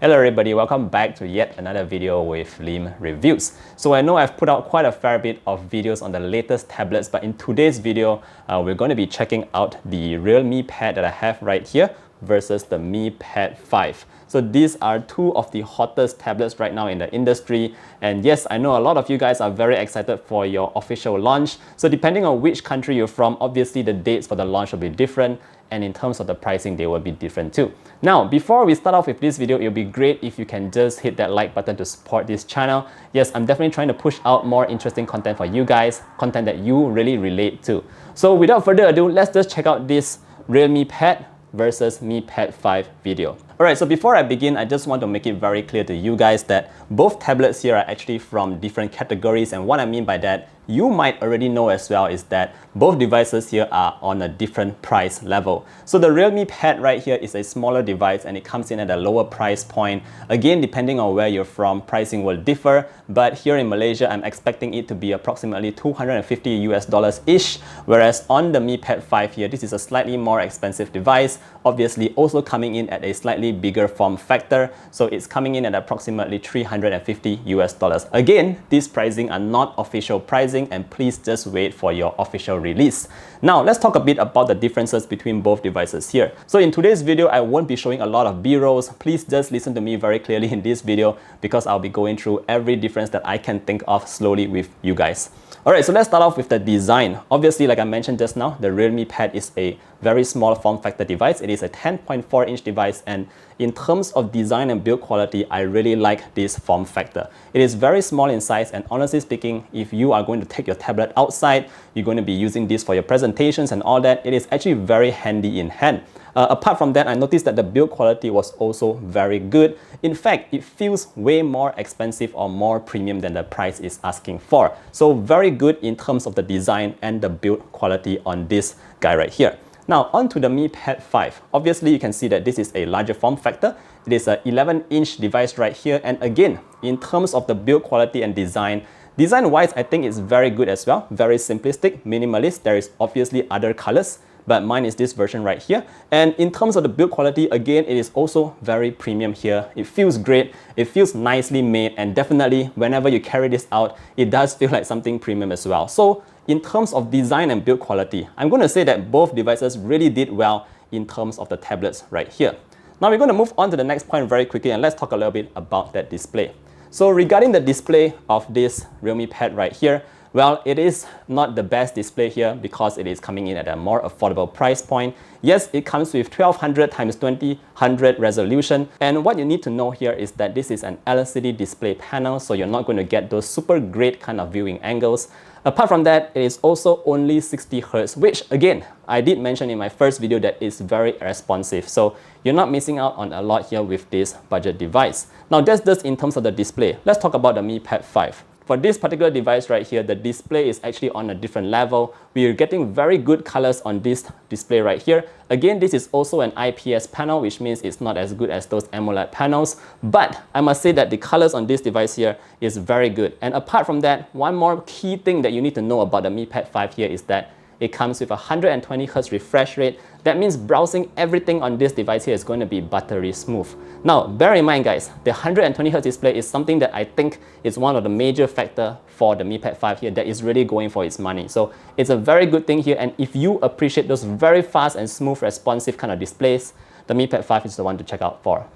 Hello everybody, welcome back to yet another video with Lim Reviews. So I know I've put out quite a fair bit of videos on the latest tablets, but in today's video, we're going to be checking out the Realme Pad that I have right here versus the Mi Pad 5. So these are two of the hottest tablets right now in the industry. And yes, I know a lot of you guys are very excited for your official launch. So depending on which country you're from, obviously the dates for the launch will be different. And in terms of the pricing, they will be different too. Now, before we start off with this video, it would be great if you can just hit that like button to support this channel. Yes, I'm definitely trying to push out more interesting content for you guys, content that you really relate to. So without further ado, let's just check out this Realme Pad versus Mi Pad 5 video. Alright, so before I begin, I just want to make it very clear to you guys that both tablets here are actually from different categories, and what I mean by that, you might already know as well, is that both devices here are on a different price level. So the Realme Pad right here is a smaller device and it comes in at a lower price point. Again, depending on where you're from, pricing will differ, but here in Malaysia, I'm expecting it to be approximately $250 US-ish, whereas on the Mi Pad 5 here, this is a slightly more expensive device, obviously also coming in at a slightly bigger form factor, so it's coming in at approximately $350 US. Again, these pricing are not official pricing, and please just wait for your official release. Now, let's talk a bit about the differences between both devices here. So in today's video, I won't be showing a lot of B-rolls. Please just listen to me very clearly in this video because I'll be going through every difference that I can think of slowly with you guys. Alright, so let's start off with the design. Obviously, like I mentioned just now, the Realme Pad is a very small form factor device. It is a 10.4-inch device, and in terms of design and build quality, I really like this form factor. It is very small in size, and honestly speaking, if you are going to take your tablet outside, you're going to be using this for your presentations and all that, it is actually very handy in hand. Apart from that, I noticed that the build quality was also very good. In fact, it feels way more expensive or more premium than the price is asking for. So very good in terms of the design and the build quality on this guy right here. Now, onto the Mi Pad 5. Obviously, you can see that this is a larger form factor. It is an 11-inch device right here. And again, in terms of the build quality and design-wise, I think it's very good as well. Very simplistic, minimalist. There is obviously other colors, but mine is this version right here. And in terms of the build quality, again, it is also very premium here. It feels great, it feels nicely made, and definitely whenever you carry this out, it does feel like something premium as well. So in terms of design and build quality, I'm going to say that both devices really did well in terms of the tablets right here. Now we're going to move on to the next point very quickly, and let's talk a little bit about that display. So regarding the display of this Realme Pad right here, well, it is not the best display here because it is coming in at a more affordable price point. Yes, it comes with 1200 x 2000 resolution, and what you need to know here is that this is an LCD display panel, so you're not going to get those super great kind of viewing angles. Apart from that, it is also only 60 Hz, which again, I did mention in my first video that is very responsive. So you're not missing out on a lot here with this budget device. Now that's just in terms of the display. Let's talk about the Mi Pad 5. For this particular device right here, the display is actually on a different level. We are getting very good colors on this display right here. Again, this is also an IPS panel, which means it's not as good as those AMOLED panels. But I must say that the colors on this device here is very good. And apart from that, one more key thing that you need to know about the Mi Pad 5 here is that it comes with a 120 Hz refresh rate. That means browsing everything on this device here is going to be buttery smooth. Now, bear in mind guys, the 120 Hz display is something that I think is one of the major factors for the Mi Pad 5 here that is really going for its money. So it's a very good thing here, and if you appreciate those very fast and smooth responsive kind of displays, the Mi Pad 5 is the one to check out for.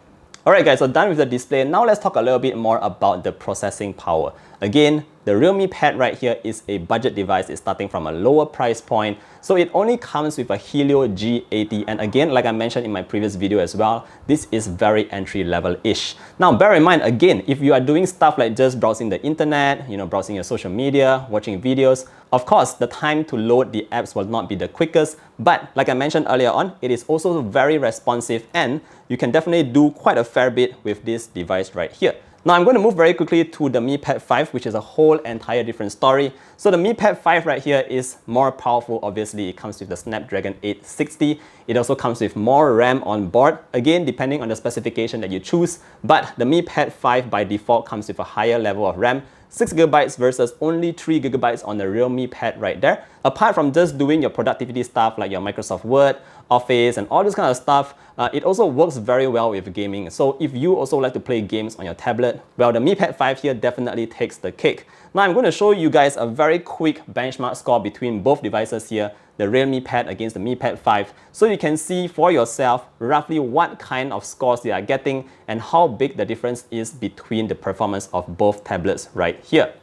Alright guys, so done with the display. Now let's talk a little bit more about the processing power. Again, the Realme Pad right here is a budget device. It's starting from a lower price point. So it only comes with a Helio G80. And again, like I mentioned in my previous video as well, this is very entry level-ish. Now, bear in mind, again, if you are doing stuff like just browsing the internet, browsing your social media, watching videos, of course, the time to load the apps will not be the quickest. But like I mentioned earlier on, it is also very responsive, and you can definitely do quite a fair bit with this device right here. Now I'm going to move very quickly to the Mi Pad 5, which is a whole entire different story. So the Mi Pad 5 right here is more powerful. Obviously, it comes with the Snapdragon 860. It also comes with more RAM on board, again, depending on the specification that you choose. But the Mi Pad 5 by default comes with a higher level of RAM, 6GB versus only 3GB on the Realme Pad right there. Apart from just doing your productivity stuff like your Microsoft Word Office and all this kind of stuff. It also works very well with gaming. So if you also like to play games on your tablet, well, the Mi Pad 5 here definitely takes the cake. Now I'm going to show you guys a very quick benchmark score between both devices here, the Realme Pad against the Mi Pad 5, so you can see for yourself roughly what kind of scores they are getting and how big the difference is between the performance of both tablets right here.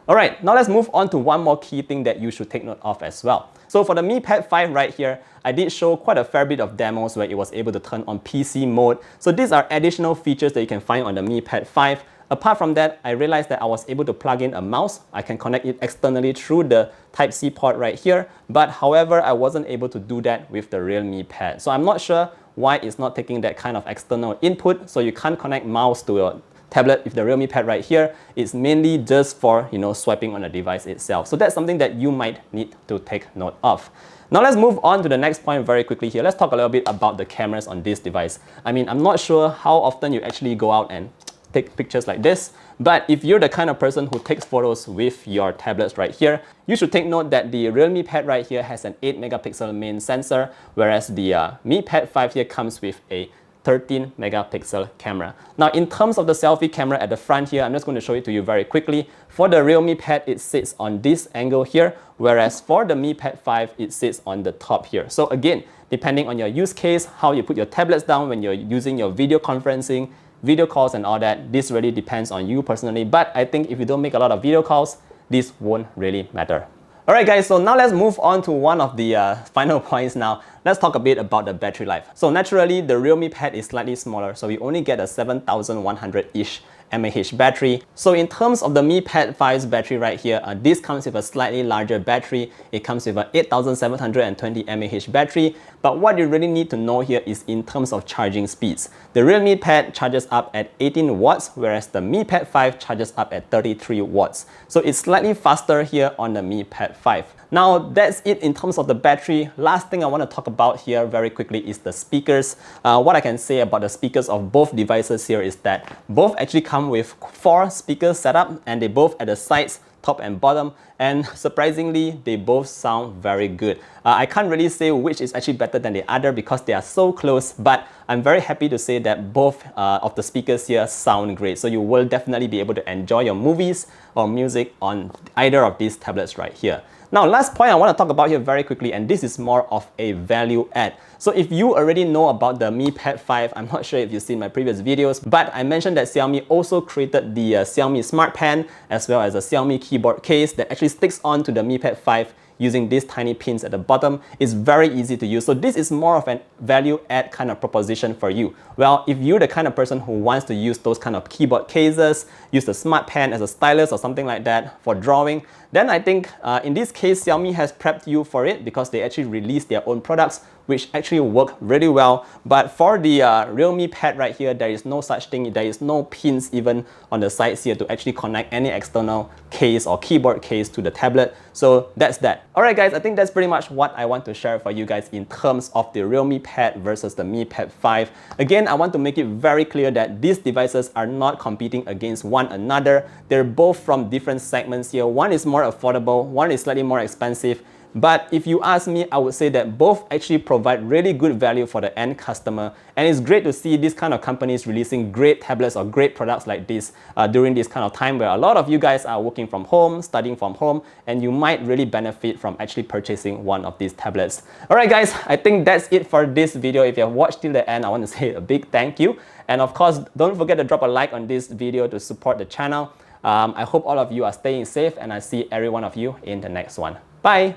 Alright, now let's move on to one more key thing that you should take note of as well. So for the Mi Pad 5 right here, I did show quite a fair bit of demos where it was able to turn on PC mode. So these are additional features that you can find on the Mi Pad 5. Apart from that, I realized that I was able to plug in a mouse. I can connect it externally through the Type-C port right here. But however, I wasn't able to do that with the Realme Pad. So I'm not sure why it's not taking that kind of external input. So you can't connect mouse to your tablet with the Realme Pad right here. It's mainly just for, swiping on the device itself. So that's something that you might need to take note of. Now let's move on to the next point very quickly here. Let's talk a little bit about the cameras on this device. I mean, I'm not sure how often you actually go out and take pictures like this, but if you're the kind of person who takes photos with your tablets right here, you should take note that the Realme Pad right here has an 8 megapixel main sensor, whereas the Mi Pad 5 here comes with a 13 megapixel camera. Now in terms of the selfie camera at the front here, I'm just going to show it to you very quickly. For the Realme Pad, it sits on this angle here, whereas for the Mi Pad 5, it sits on the top here. So again, depending on your use case, how you put your tablets down when you're using your video conferencing, video calls and all that, this really depends on you personally. But I think if you don't make a lot of video calls, this won't really matter. Alright guys, so now let's move on to one of the final points now. Let's talk a bit about the battery life. So naturally, the Realme Pad is slightly smaller, so we only get a 7100-ish mAh battery. So in terms of the Mi Pad 5's battery right here, this comes with a slightly larger battery. It comes with an 8720 mAh battery. But what you really need to know here is in terms of charging speeds. The Realme Pad charges up at 18 watts, whereas the Mi Pad 5 charges up at 33 watts. So it's slightly faster here on the Mi Pad 5. Now that's it in terms of the battery. Last thing I want to talk about here very quickly is the speakers. What I can say about the speakers of both devices here is that both actually come with 4 speakers set up, and they both at the sides, top and bottom, and surprisingly they both sound very good. I can't really say which is actually better than the other because they are so close, but I'm very happy to say that both of the speakers here sound great. So you will definitely be able to enjoy your movies or music on either of these tablets right here. Now, last point I want to talk about here very quickly, and this is more of a value add. So if you already know about the Mi Pad 5, I'm not sure if you've seen my previous videos, but I mentioned that Xiaomi also created the Xiaomi Smart Pen as well as a Xiaomi keyboard case that actually sticks onto the Mi Pad 5 using these tiny pins at the bottom. Is very easy to use. So this is more of a value add kind of proposition for you. Well, if you're the kind of person who wants to use those kind of keyboard cases, use the Smart Pen as a stylus or something like that for drawing, then I think in this case, Xiaomi has prepped you for it because they actually released their own products which actually work really well. But for the Realme Pad right here, there is no such thing. There is no pins even on the sides here to actually connect any external case or keyboard case to the tablet. So that's that. Alright guys, I think that's pretty much what I want to share for you guys in terms of the Realme Pad versus the Mi Pad 5. Again, I want to make it very clear that these devices are not competing against one another. They're both from different segments here. One is more affordable, one is slightly more expensive. But if you ask me, I would say that both actually provide really good value for the end customer. And it's great to see these kind of companies releasing great tablets or great products like this during this kind of time where a lot of you guys are working from home, studying from home, and you might really benefit from actually purchasing one of these tablets. Alright guys, I think that's it for this video. If you have watched till the end, I want to say a big thank you. And of course, don't forget to drop a like on this video to support the channel. I hope all of you are staying safe, and I see every one of you in the next one. Bye!